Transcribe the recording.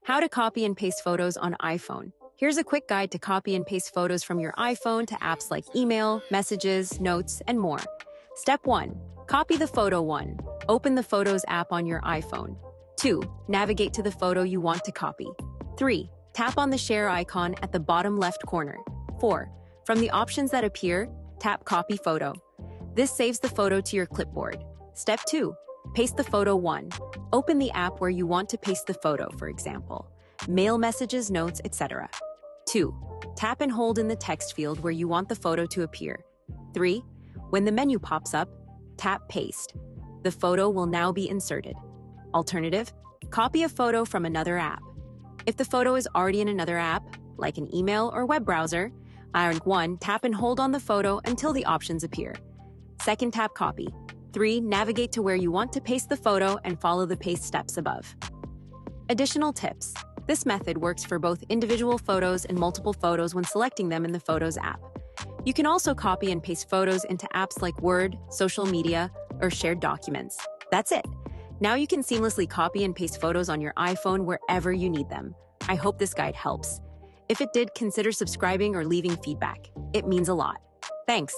How to copy and paste photos on iPhone. Here's a quick guide to copy and paste photos from your iPhone to apps like email, messages, notes, and more. Step 1. Copy the photo 1. Open the Photos app on your iPhone. 2. Navigate to the photo you want to copy. 3. Tap on the share icon at the bottom left corner. 4. From the options that appear, tap Copy Photo. This saves the photo to your clipboard. Step 2. Paste the photo 1. Open the app where you want to paste the photo, for example, mail messages, notes, etc. 2. Tap and hold in the text field where you want the photo to appear. 3. When the menu pops up, tap Paste. The photo will now be inserted. Alternative, copy a photo from another app. If the photo is already in another app, like an email or web browser, 1. Tap and hold on the photo until the options appear. 2. Tap Copy. 3. Navigate to where you want to paste the photo and follow the paste steps above. Additional tips. This method works for both individual photos and multiple photos when selecting them in the Photos app. You can also copy and paste photos into apps like Word, social media, or shared documents. That's it. Now you can seamlessly copy and paste photos on your iPhone wherever you need them. I hope this guide helps. If it did, consider subscribing or leaving feedback. It means a lot. Thanks.